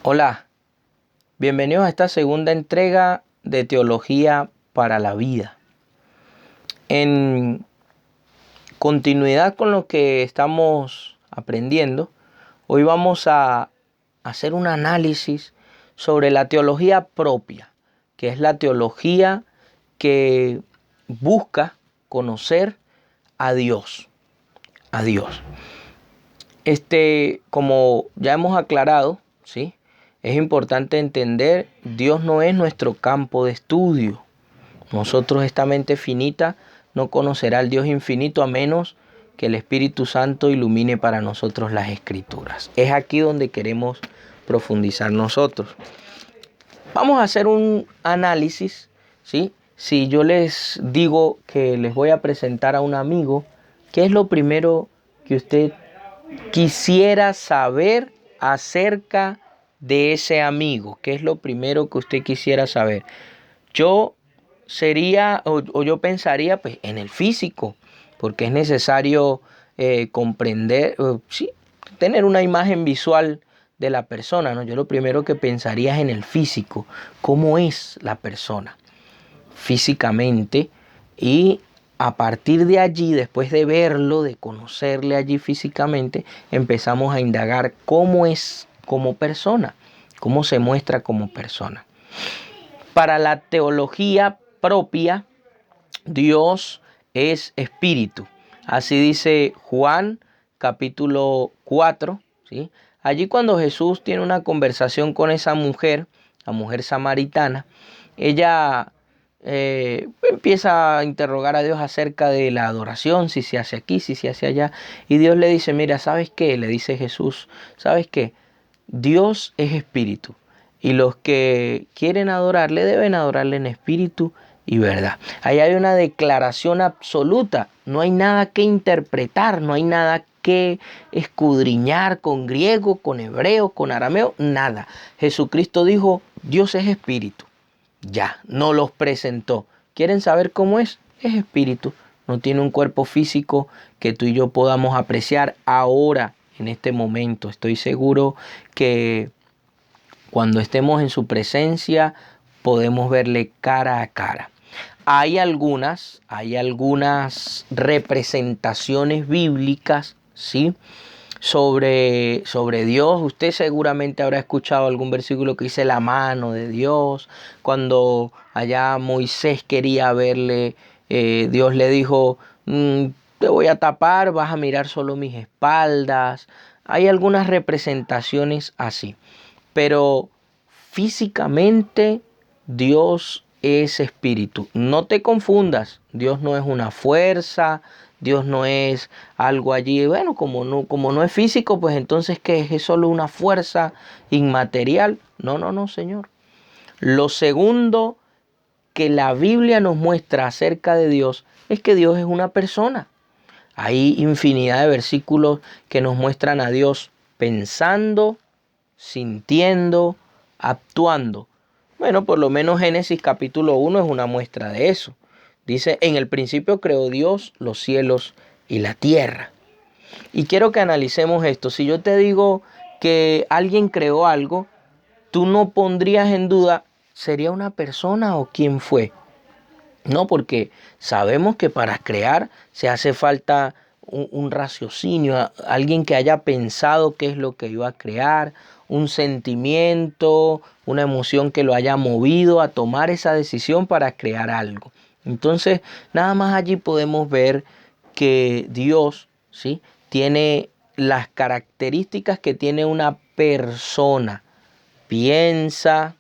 Hola, bienvenidos a esta segunda entrega de Teología para la Vida. En continuidad con lo que estamos aprendiendo, hoy vamos a hacer un análisis sobre la teología propia, que es la teología que busca conocer a Dios. A Dios. Como ya hemos aclarado, ¿sí? Es importante entender, Dios no es nuestro campo de estudio. Nosotros, esta mente finita, no conocerá al Dios infinito a menos que el Espíritu Santo ilumine para nosotros las Escrituras. Es aquí donde queremos profundizar nosotros. Vamos a hacer un análisis, ¿sí? Si yo les digo que les voy a presentar a un amigo, ¿qué es lo primero que usted quisiera saber acerca de ese amigo? ¿Qué es lo primero que usted quisiera saber? Yo yo pensaría pues en el físico, porque es necesario comprender, sí, tener una imagen visual de la persona, ¿no? Yo lo primero que pensaría es en el físico, cómo es la persona físicamente, y a partir de allí, después de verlo, de conocerle allí físicamente, empezamos a indagar cómo es como persona, cómo se muestra como persona. Para la teología propia, Dios es espíritu. Así dice Juan capítulo 4, ¿sí? Allí cuando Jesús tiene una conversación con esa mujer, la mujer samaritana, ella empieza a interrogar a Dios acerca de la adoración, si se hace aquí, si se hace allá. Y Dios le dice, mira, ¿sabes qué? Le dice Jesús, ¿sabes qué? Dios es espíritu. Y los que quieren adorarle deben adorarle en espíritu y verdad. Ahí hay una declaración absoluta. No hay nada que interpretar, no hay nada que escudriñar con griego, con hebreo, con arameo, nada. Jesucristo dijo, Dios es espíritu. Ya, no los presentó. ¿Quieren saber cómo es? Es espíritu. No tiene un cuerpo físico que tú y yo podamos apreciar ahora, en este momento. Estoy seguro que cuando estemos en su presencia podemos verle cara a cara. Hay algunas representaciones bíblicas, ¿sí? Sobre Dios. Usted seguramente habrá escuchado algún versículo que dice la mano de Dios. Cuando allá Moisés quería verle, Dios le dijo, te voy a tapar, vas a mirar solo mis espaldas. Hay algunas representaciones así. Pero físicamente Dios es espíritu. No te confundas, Dios no es una fuerza, Dios no es algo allí, bueno, como no es físico, pues entonces ¿qué es? ¿Es solo una fuerza inmaterial? No, Señor. Lo segundo que la Biblia nos muestra acerca de Dios es que Dios es una persona. Hay infinidad de versículos que nos muestran a Dios pensando, sintiendo, actuando. Bueno, por lo menos Génesis capítulo 1 es una muestra de eso. Dice, en el principio creó Dios los cielos y la tierra. Y quiero que analicemos esto. Si yo te digo que alguien creó algo, tú no pondrías en duda, ¿sería una persona o quién fue? No, porque sabemos que para crear se hace falta un raciocinio, alguien que haya pensado qué es lo que iba a crear, un sentimiento, una emoción que lo haya movido a tomar esa decisión para crear algo. Entonces, nada más allí podemos ver que Dios, ¿sí?, tiene las características que tiene una persona. Piensa,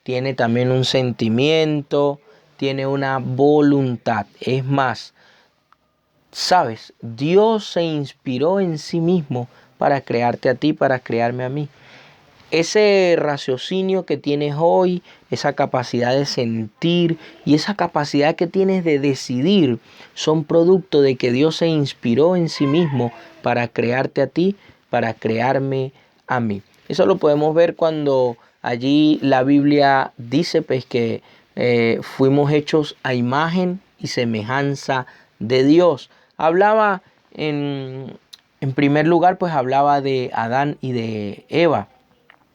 tiene también un sentimiento, tiene una voluntad. Es más, ¿sabes? Dios se inspiró en sí mismo para crearte a ti, para crearme a mí. Ese raciocinio que tienes hoy, esa capacidad de sentir y esa capacidad que tienes de decidir son producto de que Dios se inspiró en sí mismo para crearte a ti, para crearme a mí. Eso lo podemos ver cuando allí la Biblia dice pues que fuimos hechos a imagen y semejanza de Dios. Hablaba en primer lugar, pues hablaba de Adán y de Eva.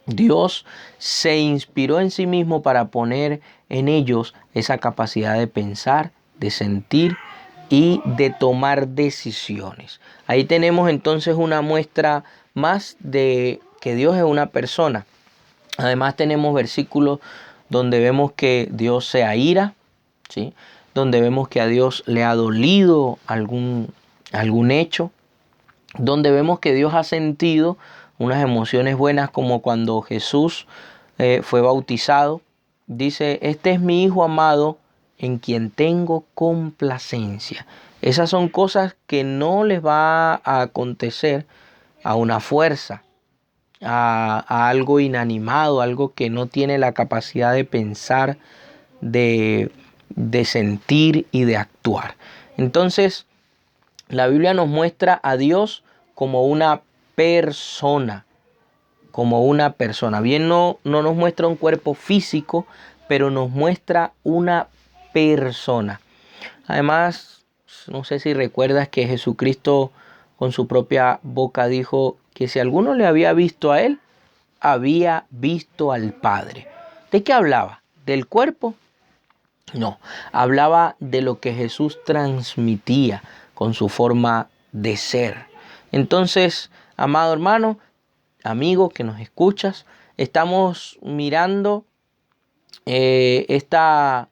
Dios se inspiró en sí mismo para poner en ellos esa capacidad de pensar, de sentir y de tomar decisiones. Ahí tenemos entonces una muestra más de que Dios es una persona. Además tenemos versículos donde vemos que Dios se aira, ¿sí? Donde vemos que a Dios le ha dolido algún hecho, donde vemos que Dios ha sentido unas emociones buenas como cuando Jesús fue bautizado. Dice, este es mi Hijo amado en quien tengo complacencia. Esas son cosas que no les va a acontecer a una fuerza, a algo inanimado, algo que no tiene la capacidad de pensar, de sentir y de actuar. Entonces, la Biblia nos muestra a Dios como una persona, Bien, no nos muestra un cuerpo físico, pero nos muestra una persona. Además, no sé si recuerdas que Jesucristo con su propia boca dijo que si alguno le había visto a él, había visto al Padre. ¿De qué hablaba? ¿Del cuerpo? No, hablaba de lo que Jesús transmitía con su forma de ser. Entonces, amado hermano, amigo que nos escuchas, estamos mirando esta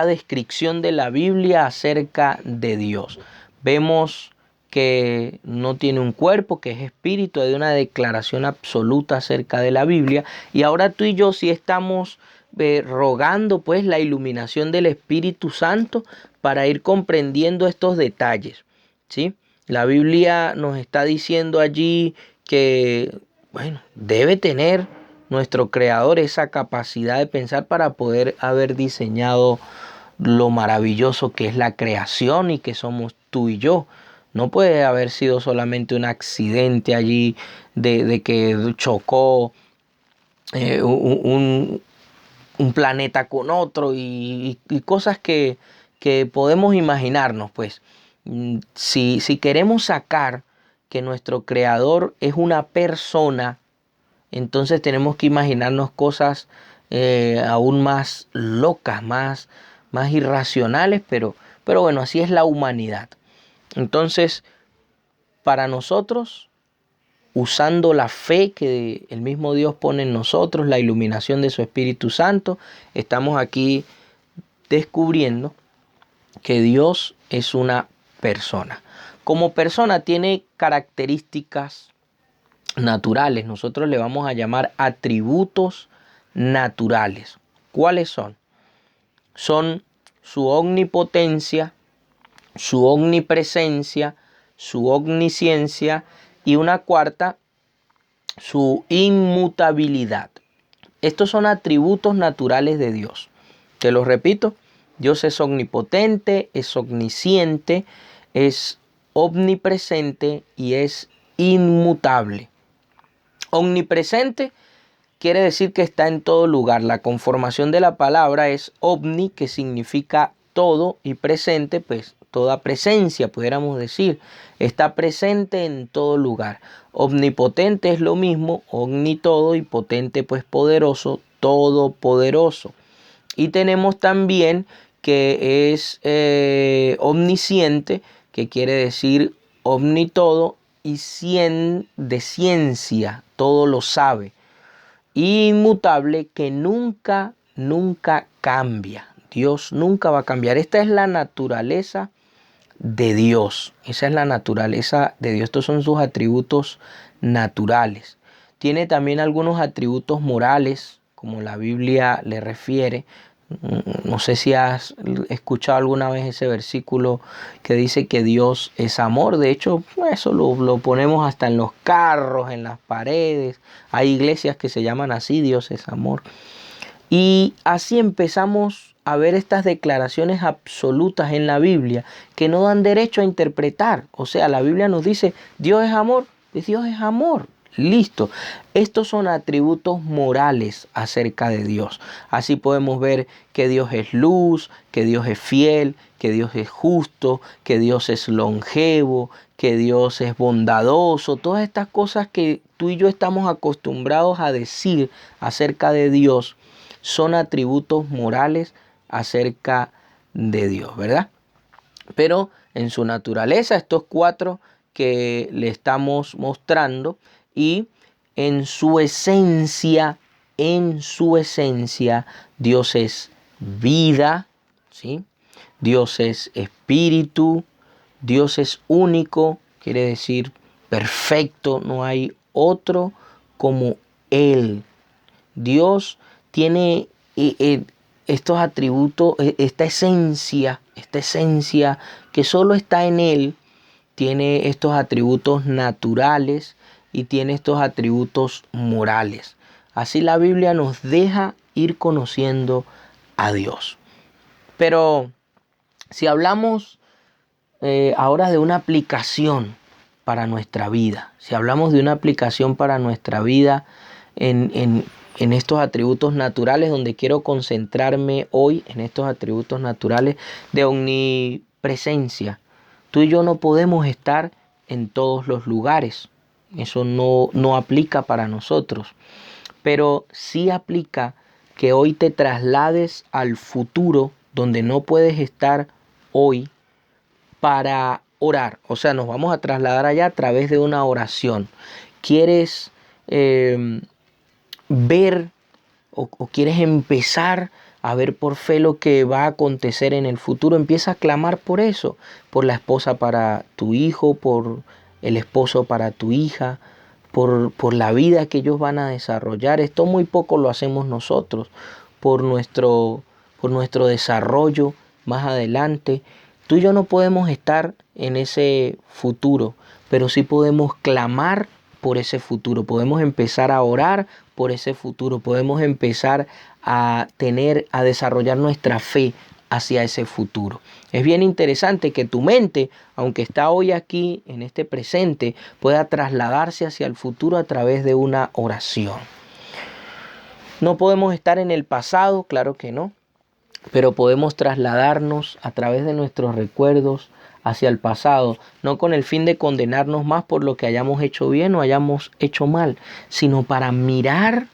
descripción de la Biblia acerca de Dios. Vemos que no tiene un cuerpo, que es espíritu, hay una declaración absoluta acerca de la Biblia. Y ahora tú y yo sí estamos rogando pues la iluminación del Espíritu Santo para ir comprendiendo estos detalles, ¿sí? La Biblia nos está diciendo allí que, bueno, debe tener nuestro creador esa capacidad de pensar para poder haber diseñado lo maravilloso que es la creación y que somos tú y yo. No puede haber sido solamente un accidente allí de que chocó un planeta con otro y cosas que podemos imaginarnos. Pues si queremos sacar que nuestro creador es una persona, entonces tenemos que imaginarnos cosas aún más locas, más irracionales, pero bueno, así es la humanidad. Entonces, para nosotros, usando la fe que el mismo Dios pone en nosotros, la iluminación de su Espíritu Santo, estamos aquí descubriendo que Dios es una persona. Como persona tiene características naturales, nosotros le vamos a llamar atributos naturales. ¿Cuáles son? Son su omnipotencia, su omnipresencia, su omnisciencia y una cuarta, su inmutabilidad. Estos son atributos naturales de Dios. Te los repito, Dios es omnipotente, es omnisciente, es omnipresente y es inmutable. Omnipresente quiere decir que está en todo lugar. La conformación de la palabra es omni, que significa todo, y presente, pues toda presencia, pudiéramos decir. Está presente en todo lugar. Omnipotente es lo mismo, omni todo, y potente pues poderoso, todopoderoso. Y tenemos también que es omnisciente, que quiere decir omni todo, y de ciencia, todo lo sabe. Inmutable, que nunca cambia. Dios nunca va a cambiar. Esta es la naturaleza de Dios. Esa es la naturaleza de Dios. Estos son sus atributos naturales. Tiene también algunos atributos morales, como la Biblia le refiere. No sé si has escuchado alguna vez ese versículo que dice que Dios es amor. De hecho, eso lo ponemos hasta en los carros, en las paredes. Hay iglesias que se llaman así, Dios es amor. Y así empezamos a ver estas declaraciones absolutas en la Biblia que no dan derecho a interpretar. O sea, la Biblia nos dice, Dios es amor, Dios es amor. Listo. Estos son atributos morales acerca de Dios. Así podemos ver que Dios es luz, que Dios es fiel, que Dios es justo, que Dios es longevo, que Dios es bondadoso. Todas estas cosas que tú y yo estamos acostumbrados a decir acerca de Dios son atributos morales acerca de Dios, ¿verdad? Pero en su naturaleza, estos 4 que le estamos mostrando, y en su esencia, Dios es vida, ¿sí? Dios es espíritu, Dios es único, quiere decir perfecto, no hay otro como Él. Dios tiene estos atributos, esta esencia que solo está en Él, tiene estos atributos naturales y tiene estos atributos morales. Así la Biblia nos deja ir conociendo a Dios. Pero si hablamos ahora de una aplicación para nuestra vida, si hablamos de una aplicación para nuestra vida en estos atributos naturales, donde quiero concentrarme hoy en estos atributos naturales de omnipresencia. Tú y yo no podemos estar en todos los lugares. Eso no aplica para nosotros. Pero sí aplica que hoy te traslades al futuro donde no puedes estar hoy para orar. O sea, nos vamos a trasladar allá a través de una oración. ¿Quieres ver o quieres empezar a ver por fe lo que va a acontecer en el futuro? Empieza a clamar por eso, por la esposa para tu hijo, por el esposo para tu hija, por la vida que ellos van a desarrollar. Esto muy poco lo hacemos nosotros, por nuestro desarrollo más adelante. Tú y yo no podemos estar en ese futuro, pero sí podemos clamar por ese futuro. Podemos empezar a orar por ese futuro. Podemos empezar a desarrollar nuestra fe hacia ese futuro. Es bien interesante que tu mente, aunque está hoy aquí en este presente, pueda trasladarse hacia el futuro a través de una oración. No podemos estar en el pasado, claro que no, pero podemos trasladarnos a través de nuestros recuerdos hacia el pasado, no con el fin de condenarnos más por lo que hayamos hecho bien o hayamos hecho mal, sino para mirar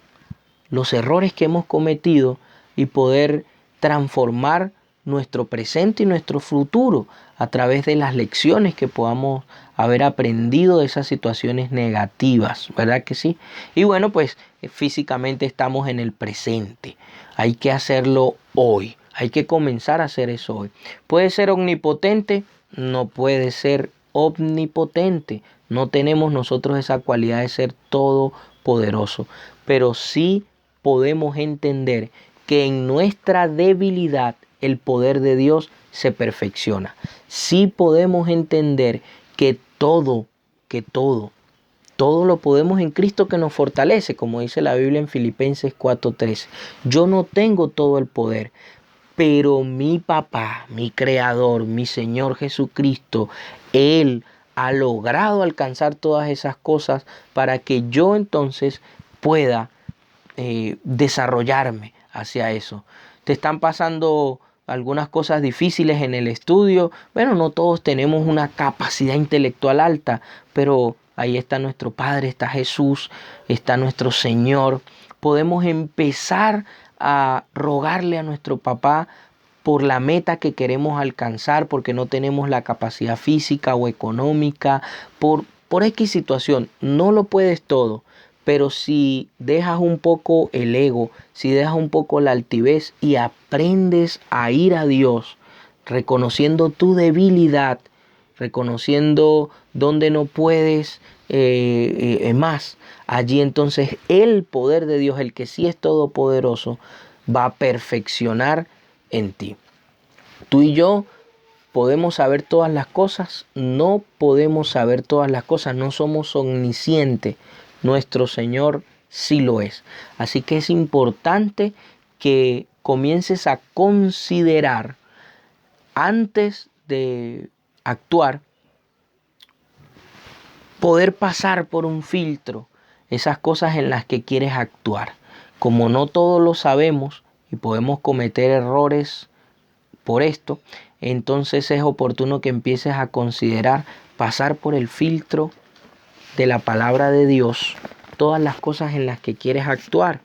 los errores que hemos cometido y poder transformar nuestro presente y nuestro futuro a través de las lecciones que podamos haber aprendido de esas situaciones negativas, ¿verdad que sí? Y bueno, pues físicamente estamos en el presente. Hay que hacerlo hoy. Hay que comenzar a hacer eso hoy. ¿Puede ser omnipotente? No puede ser omnipotente. No tenemos nosotros esa cualidad de ser todopoderoso. Pero sí podemos entender que en nuestra debilidad el poder de Dios se perfecciona. Sí podemos entender que todo lo podemos en Cristo que nos fortalece, como dice la Biblia en Filipenses 4:13. Yo no tengo todo el poder, pero mi papá, mi creador, mi Señor Jesucristo, Él ha logrado alcanzar todas esas cosas para que yo entonces pueda desarrollarme hacia eso. Te están pasando algunas cosas difíciles en el estudio. Bueno, no todos tenemos una capacidad intelectual alta, pero ahí está nuestro Padre, está Jesús, está nuestro Señor. Podemos empezar a rogarle a nuestro papá por la meta que queremos alcanzar, porque no tenemos la capacidad física o económica, por X situación. No lo puedes todo. Pero si dejas un poco el ego, si dejas un poco la altivez y aprendes a ir a Dios, reconociendo tu debilidad, reconociendo donde no puedes más, allí entonces el poder de Dios, el que sí es todopoderoso, va a perfeccionar en ti. Tú y yo podemos saber todas las cosas, no podemos saber todas las cosas, no somos omniscientes. Nuestro Señor sí lo es. Así que es importante que comiences a considerar antes de actuar, poder pasar por un filtro esas cosas en las que quieres actuar. Como no todos lo sabemos y podemos cometer errores por esto, entonces es oportuno que empieces a considerar pasar por el filtro de la palabra de Dios todas las cosas en las que quieres actuar,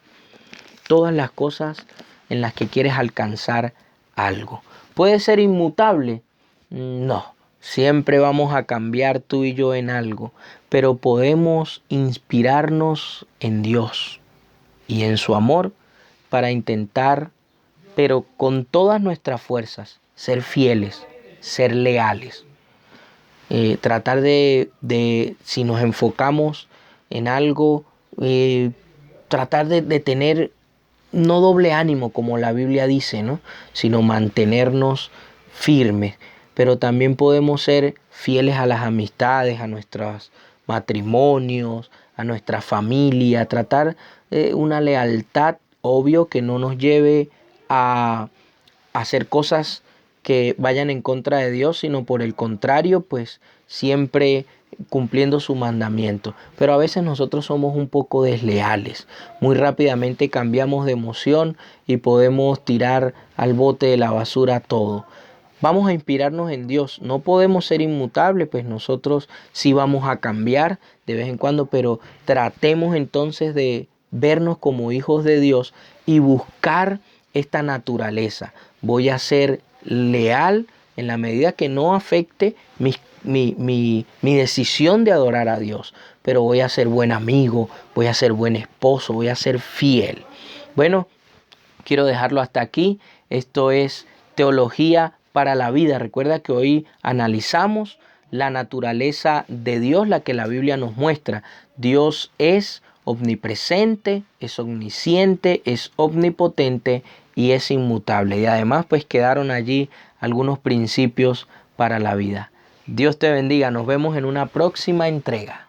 todas las cosas en las que quieres alcanzar algo. ¿Puede ser inmutable? No, siempre vamos a cambiar tú y yo en algo, pero podemos inspirarnos en Dios y en su amor para intentar, pero con todas nuestras fuerzas, ser fieles, ser leales. Tratar si nos enfocamos en algo, tratar de tener no doble ánimo como la Biblia dice, ¿no? Sino mantenernos firmes. Pero también podemos ser fieles a las amistades, a nuestros matrimonios, a nuestra familia, tratar una lealtad, obvio, que no nos lleve a hacer cosas que vayan en contra de Dios, sino por el contrario, pues siempre cumpliendo su mandamiento. Pero a veces nosotros somos un poco desleales. Muy rápidamente cambiamos de emoción y podemos tirar al bote de la basura todo. Vamos a inspirarnos en Dios. No podemos ser inmutables, pues nosotros sí vamos a cambiar de vez en cuando, pero tratemos entonces de vernos como hijos de Dios y buscar esta naturaleza. Voy a ser leal en la medida que no afecte mi decisión de adorar a Dios, pero voy a ser buen amigo, voy a ser buen esposo, voy a ser fiel. Bueno, quiero dejarlo hasta aquí. Esto es Teología para la Vida. Recuerda que hoy analizamos la naturaleza de Dios, la que la Biblia nos muestra. Dios es omnipresente, es omnisciente, es omnipotente y es inmutable. Y además pues quedaron allí algunos principios para la vida. Dios te bendiga. Nos vemos en una próxima entrega.